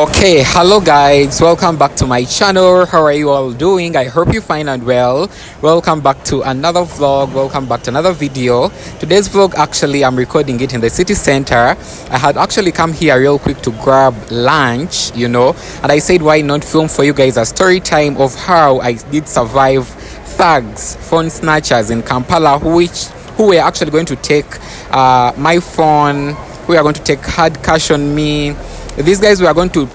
Okay, hello guys, welcome back to my channel. How are you all doing? I hope you're fine and well. Welcome back to another vlog, welcome back to another video. Today's vlog, actually I'm recording it in the city center. I had actually come here real quick to grab lunch, and I said why not film for you guys a story time of how I did survive thugs, phone snatchers in Kampala, who were actually going to take my phone, who are going to take hard cash on me. These guys were going to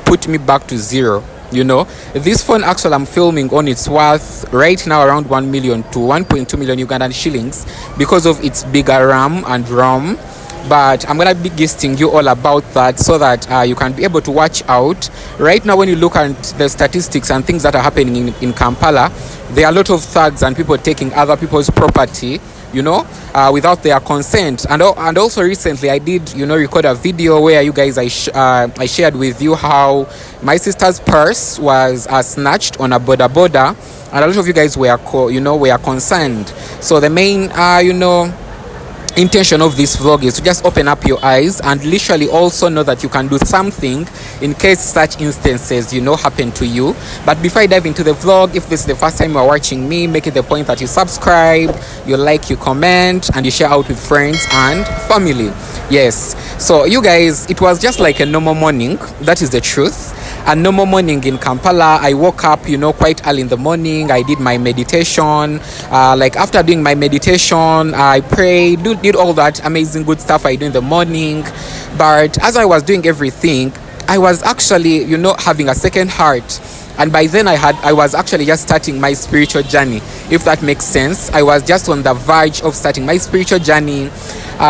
put me back to zero. This phone actually I'm filming on, it's worth right now around 1 million to 1.2 million Ugandan shillings because of its bigger RAM and ROM. But I'm gonna be gisting you all about that so that you can be able to watch out. Right now, when you look at the statistics and things that are happening in Kampala, there are a lot of thugs and people taking other people's property, without their consent. And also recently I did record a video where you guys I shared with you how my sister's purse was snatched on a border, and a lot of you guys were concerned. So the main intention of this vlog is to just open up your eyes and literally also know that you can do something in case such instances happen to you. But before I dive into the vlog, if this is the first time you are watching me, make it the point that you subscribe, you like, you comment, and you share out with friends and family. Yes, so you guys, it was just like a normal morning. That is the truth. A normal morning in Kampala. I woke up quite early in the morning. I did my meditation. After doing my meditation, I prayed, did all that amazing good stuff I do in the morning. But as I was doing everything, I was actually having a second heart. And by then I was actually just starting my spiritual journey, if that makes sense. I was just on the verge of starting my spiritual journey.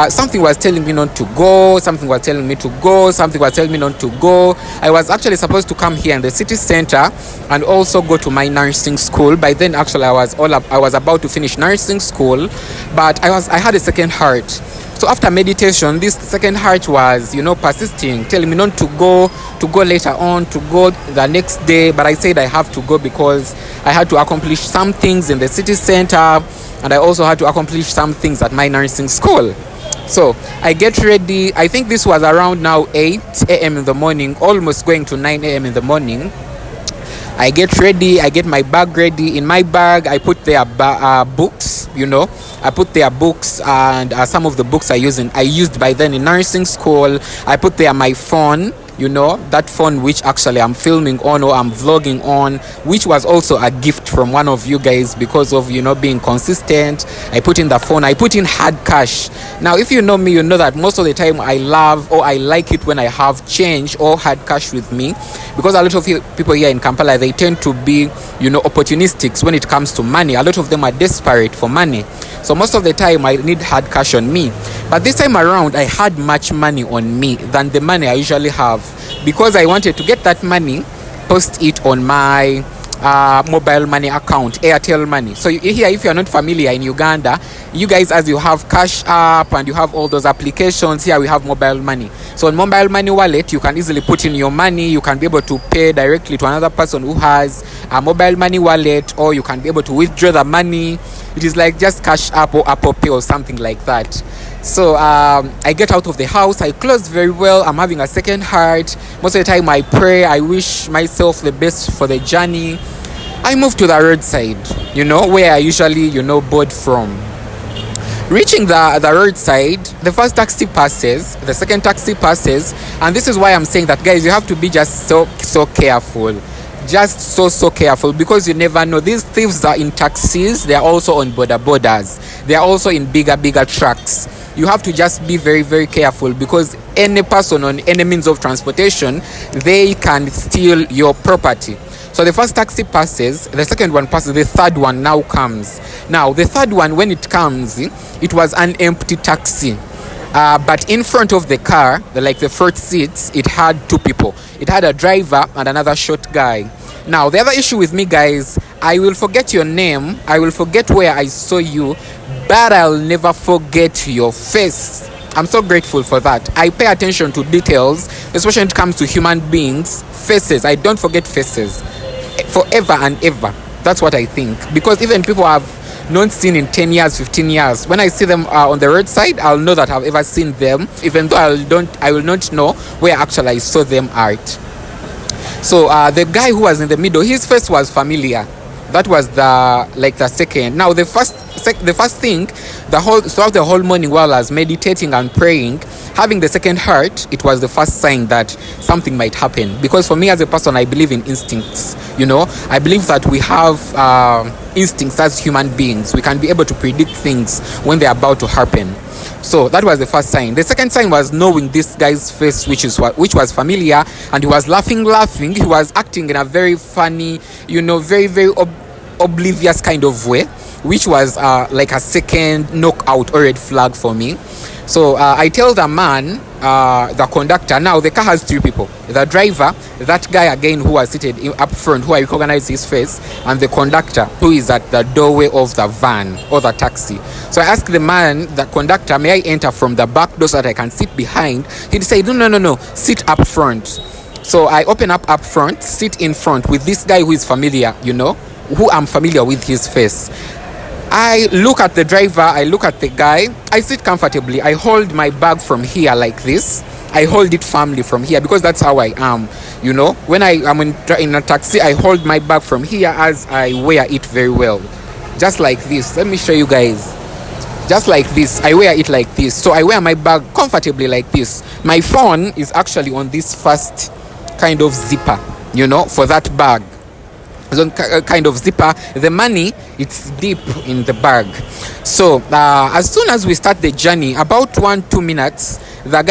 Something was telling me not to go, something was telling me to go, something was telling me not to go. I was actually supposed to come here in the city center and also go to my nursing school. By then actually I was about to finish nursing school, but I had a second heart. So after meditation, this second heart was, persisting, telling me not to go later on, to go the next day. But I said I have to go because I had to accomplish some things in the city center, and I also had to accomplish some things at my nursing school. So I get ready. I think this was around now 8 a.m. in the morning, almost going to 9 a.m. in the morning. I get ready, I get my bag ready. In my bag, I put their books, I put their books and some of the books I used by then in nursing school. I put there my phone, that phone which actually I'm filming on or I'm vlogging on, which was also a gift from one of you guys because of, being consistent. I put in the phone, I put in hard cash. Now, if you know me, you know that most of the time I love or I like it when I have change or hard cash with me, because a lot of people here in Kampala, they tend to be, opportunistic when it comes to money. A lot of them are desperate for money. So most of the time I need hard cash on me. But this time around, I had much money on me than the money I usually have, because I wanted to get that money, post it on my mobile money account, Airtel Money. So here, if you're not familiar in Uganda, you guys, as you have Cash App and you have all those applications, here we have mobile money. So on mobile money wallet, you can easily put in your money. You can be able to pay directly to another person who has a mobile money wallet, or you can be able to withdraw the money. It is like just Cash App or Apple Pay or something like that. So I get out of the house, I closed very well. I'm having a second heart. Most of the time I pray, I wish myself the best for the journey. I moved to the roadside, where I usually, board from. Reaching the roadside, the first taxi passes, the second taxi passes, and this is why I'm saying that, guys, you have to be just so careful. Just so careful, because you never know. These thieves are in taxis, they are also on borders, they are also in bigger trucks. You have to just be very, very careful, because any person on any means of transportation, they can steal your property. So the first taxi passes, the second one passes, the third one now comes. Now the third one, when it comes, it was an empty taxi. But in front of the car, the front seats, it had two people. It had a driver and another short guy. Now, the other issue with me, guys, I will forget your name, I will forget where I saw you, but I'll never forget your face. I'm so grateful for that. I pay attention to details, especially when it comes to human beings, faces. I don't forget faces forever and ever. That's what I think. Because even people have not seen in 10 years, 15 years, when I see them on the roadside, I'll know that I've ever seen them, even though I will not know where actually I saw them at. So the guy who was in the middle, his face was familiar. That was the second. Now the first thing, throughout the whole morning while I was meditating and praying, having the second heart, it was the first sign that something might happen. Because for me as a person, I believe in instincts. I believe that we have instincts as human beings. We can be able to predict things when they're about to happen. So that was the first sign. The second sign was knowing this guy's face, which was familiar, and he was laughing. He was acting in a very funny, very, very oblivious kind of way, which was like a second knockout or red flag for me. So I tell the man, the conductor, now the car has 3 people. The driver, that guy again who was seated up front, who I recognize his face, and the conductor who is at the doorway of the van or the taxi. So I asked the man, the conductor, may I enter from the back door so that I can sit behind? He said, no, sit up front. So I open up front, sit in front with this guy who is familiar, who I'm familiar with his face. I look at the driver, I look at the guy, I sit comfortably, I hold my bag from here like this. I hold it firmly from here because that's how I am, When I am in a taxi, I hold my bag from here as I wear it very well. Just like this. Let me show you guys. Just like this. I wear it like this. So I wear my bag comfortably like this. My phone is actually on this first kind of zipper, for that bag. Kind of zipper. The money, it's deep in the bag. So as soon as we start the journey, about 1-2 minutes, the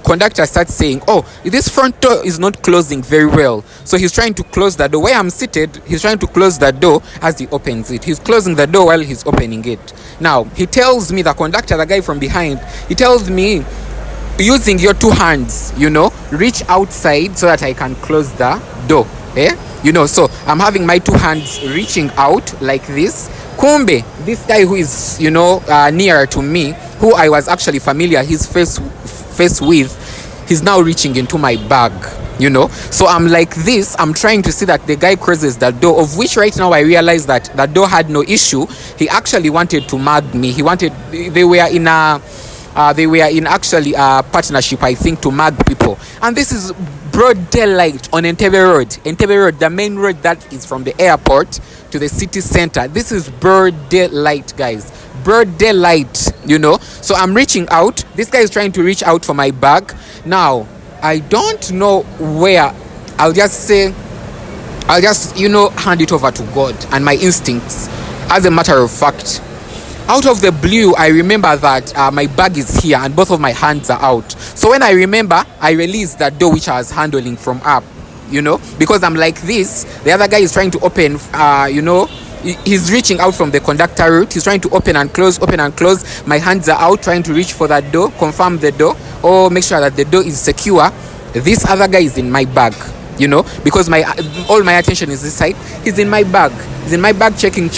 conductor starts saying, oh, this front door is not closing very well. So he's trying to close the door. Where I'm seated, he's trying to close the door as he opens it. He's closing the door while he's opening it. Now he tells me, the conductor, the guy from behind, he tells me, using your 2 hands, reach outside so that I can close the door. So I'm having my 2 hands reaching out like this. Kumbe, this guy who is, nearer to me, who I was actually familiar his face with, he's now reaching into my bag, So I'm like this, I'm trying to see that the guy closes the door, of which right now I realize that the door had no issue. He actually wanted to mug me. They were in actually a partnership, I think, to mug people. And this is broad daylight on Entebbe Road, the main road that is from the airport to the city center. This is broad daylight, guys. Broad daylight, So I'm reaching out. This guy is trying to reach out for my bag. Now, I don't know where. I'll just hand it over to God and my instincts. As a matter of fact, out of the blue, I remember that my bag is here and both of my hands are out. So when I remember, I release that door which I was handling from up, because I'm like this. The other guy is trying to open, he's reaching out from the conductor route. He's trying to open and close. My hands are out, trying to reach for that door, confirm the door, or make sure that the door is secure. This other guy is in my bag, because all my attention is this side. He's in my bag. Checking.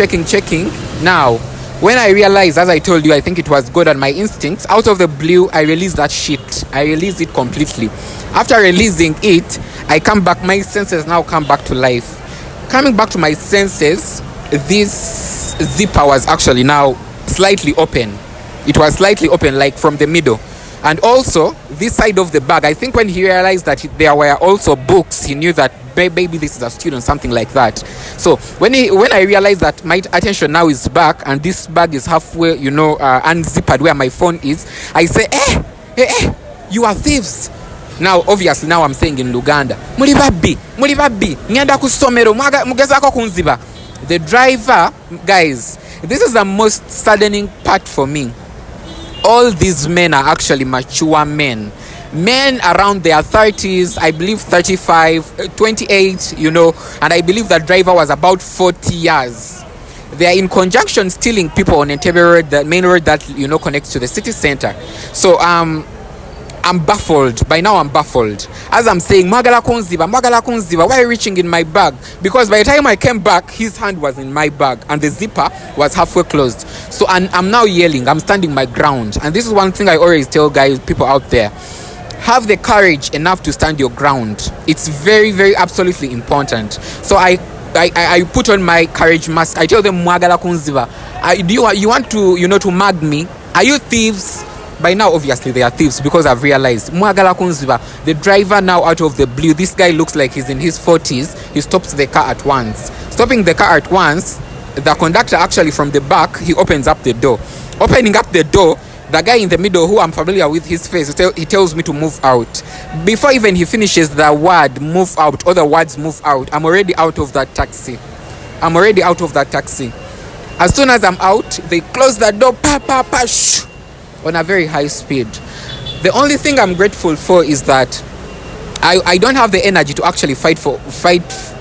Now, when I realized, as I told you, I think it was God and my instincts, out of the blue, I released that shit. I released it completely. After releasing it, I come back. My senses now come back to life. Coming back to my senses, this zipper was actually now slightly open. It was slightly open, like from the middle. And also, this side of the bag, I think when he realized that there were also books, he knew that maybe this is a student, something like that. So when I realized that my attention now is back and this bag is halfway, unzipped where my phone is, I say, you are thieves. Now, obviously, now I'm saying in Luganda, Mulibabi, nyanda kusomero, mugezako kunziba. The driver, guys, this is the most saddening part for me. All these men are actually mature men around their 30s, I believe 35, 28, and I believe that driver was about 40 years. They are in conjunction stealing people on Entebbe Road, the main road that connects to the city center. So I'm baffled. By now I'm baffled. As I'm saying, Mwagala kunziba, why are you reaching in my bag? Because by the time I came back, his hand was in my bag and the zipper was halfway closed. So I'm now yelling, I'm standing my ground. And this is one thing I always tell people out there. Have the courage enough to stand your ground. It's very, very absolutely important. So I put on my courage mask. I tell them, Mwagala kunziba. You want to, to mug me? Are you thieves? By now, obviously, they are thieves because I've realized. Mwagala kunziba. The driver now out of the blue, this guy looks like he's in his 40s. He stops the car at once. Stopping the car at once, the conductor actually from the back, he opens up the door. Opening up the door, the guy in the middle, who I'm familiar with his face, he tells me to move out. Before even he finishes the word move out, or the words move out, I'm already out of that taxi. As soon as I'm out, they close the door, shh, on a very high speed. The only thing I'm grateful for is that I don't have the energy to actually fight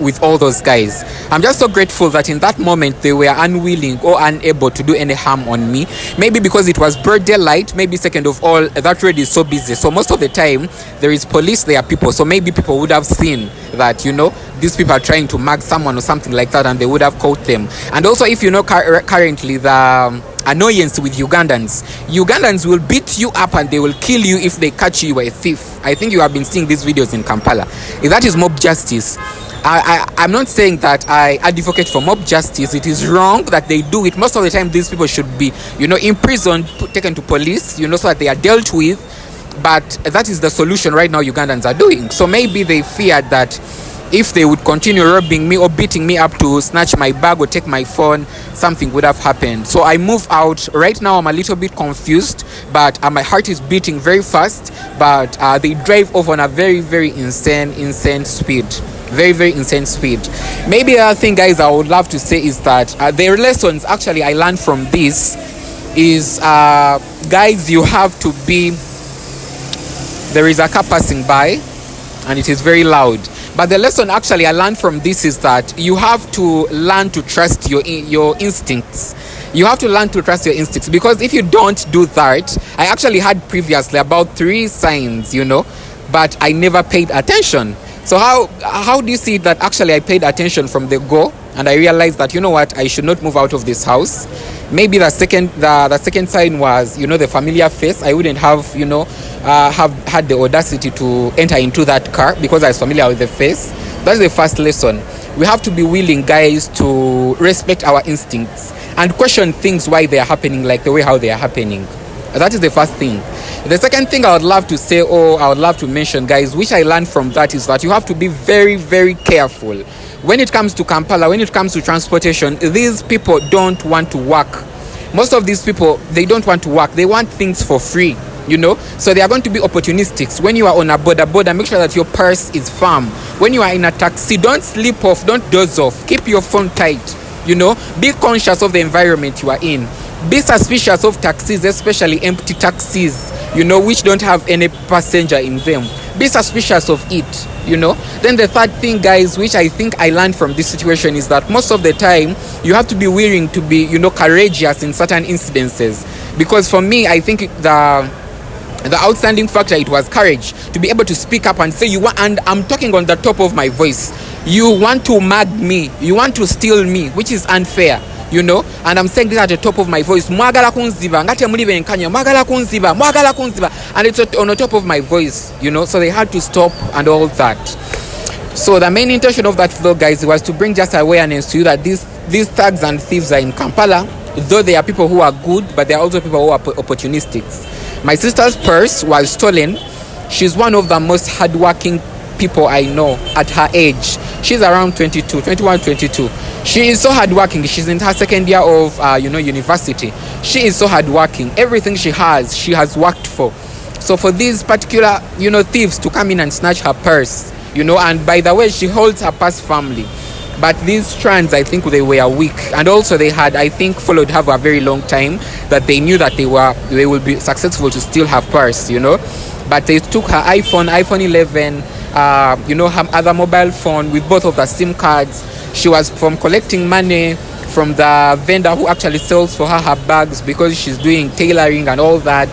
with all those guys. I'm just so grateful that in that moment they were unwilling or unable to do any harm on me. Maybe because it was broad daylight, maybe second of all, that road is so busy. So most of the time there is police, there are people. So maybe people would have seen that, you know, these people are trying to mug someone or something like that, and they would have caught them. And also, if you know currently the annoyance with Ugandans will beat you up and they will kill you if they catch you a thief. I think you have been seeing these videos in Kampala. If that is mob justice, I'm not saying that I advocate for mob justice. It is wrong that they do it. Most of the time these people should be, you know, imprisoned, taken to police, you know, so that they are dealt with. But that is the solution right now Ugandans are doing. So maybe they feared that if they would continue robbing me or beating me up to snatch my bag or take my phone, something would have happened. So I move out. Right now I'm a little bit confused, but my heart is beating very fast. But they drive off on a very, very insane speed. Very, very insane speed. Maybe the other thing, guys, I would love to say is that the lessons actually I learned from this is, guys, you have to be... There is a car passing by and it is very loud. But the lesson actually I learned from this is that you have to learn to trust your instincts. You have to learn to trust your instincts, because if you don't do that, I actually had previously about 3 signs, you know, but I never paid attention. So how do you see that actually I paid attention from the go, and I realized that, you know what, I should not move out of this house. Maybe the second sign was, you know, the familiar face. I wouldn't have, you know, have had the audacity to enter into that car because I was familiar with the face. That's the first lesson. We have to be willing, guys, to respect our instincts and question things why they are happening like the way how they are happening. That is the first thing. The second thing I would love to say, or I would love to mention, guys, which I learned from that, is that you have to be very, very careful. When it comes to Kampala, when it comes to transportation, these people don't want to work. Most of these people, they don't want to work. They want things for free, you know. So they are going to be opportunistic. When you are on a border, make sure that your purse is firm. When you are in a taxi, don't sleep off, don't doze off. Keep your phone tight, you know. Be conscious of the environment you are in. Be suspicious of taxis, especially empty taxis, you know, which don't have any passenger in them. Be suspicious of it, you know. Then the third thing, guys, which I think I learned from this situation, is that most of the time you have to be willing to be, you know, courageous in certain incidences. Because for me, I think the outstanding factor, it was courage to be able to speak up and say, you want, and I'm talking on the top of my voice, you want to mug me, you want to steal me, which is unfair, you know. And I'm saying this at the top of my voice, mwagala kunziba ngati mulive nkanya mwagala kunziba, and it's on the top of my voice, you know. So they had to stop and all that. So the main intention of that vlog, guys, was to bring just awareness to you that these thugs and thieves are in Kampala. Though they are people who are good, but they are also people who are opportunistic. My sister's purse was stolen. She's one of the most hardworking people I know at her age. She's around 21, 22. She is so hardworking. She's in her second year of university. She is so hardworking. Everything she has worked for. So for these particular, you know, thieves to come in and snatch her purse, you know, and by the way, she holds her purse firmly. But these strands, I think they were weak, and also they had, I think, followed her for a very long time, that they knew that they will be successful to steal her purse, you know. But they took her iPhone 11, you know, her other mobile phone with both of the SIM cards. She was from collecting money from the vendor who actually sells for her bags, because she's doing tailoring and all that.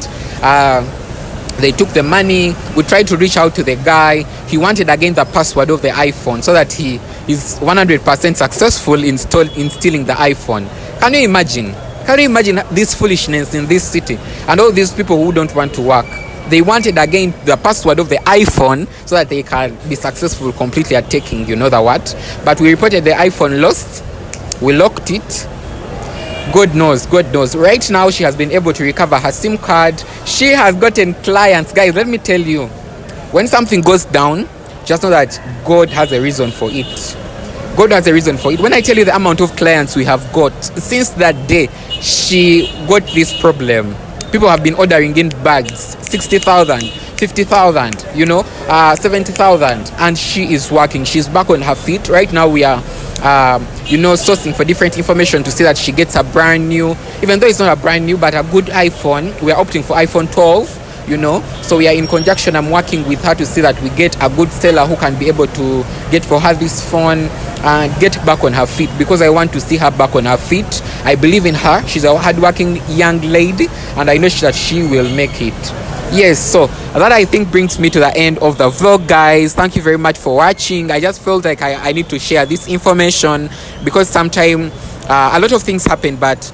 They took the money. We tried to reach out to the guy. He wanted again the password of the iPhone so that he is 100% successful in stealing the iPhone. Can you imagine? Can you imagine this foolishness in this city? And all these people who don't want to work. They wanted again the password of the iPhone so that they can be successful completely at taking, you know the what. But we reported the iPhone lost. We locked it. God knows. Right now, she has been able to recover her SIM card. She has gotten clients. Guys, let me tell you, when something goes down, just know that God has a reason for it. God has a reason for it. When I tell you the amount of clients we have got, since that day, she got this problem. People have been ordering in bags, 60,000, 50,000, 70,000. And she is working. She's back on her feet. Right now, we are sourcing for different information to see that she gets a brand new, even though it's not a brand new, but a good iPhone. We are opting for iPhone 12, so we are in conjunction. I'm working with her to see that we get a good seller who can be able to get for her this phone and get back on her feet, because I want to see her back on her feet. I believe in her. She's a hardworking young lady, and I know that she will make it. Yes, so that I think brings me to the end of the vlog, guys. Thank you very much for watching. I just felt like I need to share this information, because sometimes a lot of things happen, but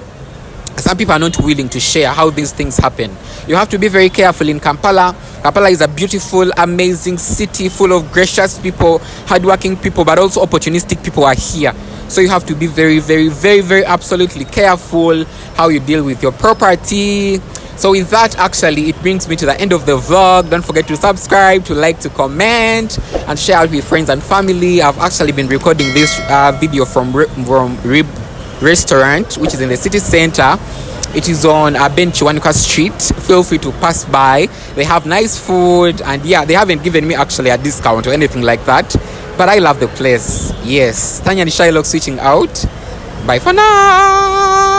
some people are not willing to share how these things happen. You have to be very careful in Kampala. Kampala is a beautiful, amazing city full of gracious people, hardworking people, but also opportunistic people are here. So you have to be very, very, very, very absolutely careful how you deal with your property. So with that, actually, it brings me to the end of the vlog. Don't forget to subscribe, to like, to comment, and share it with friends and family. I've actually been recording this video from Rib Restaurant, which is in the city center. It is on Benchiwanika Street. Feel free to pass by. They have nice food, and yeah, they haven't given me actually a discount or anything like that, but I love the place. Yes, Tanyanishailoc switching out. Bye for now.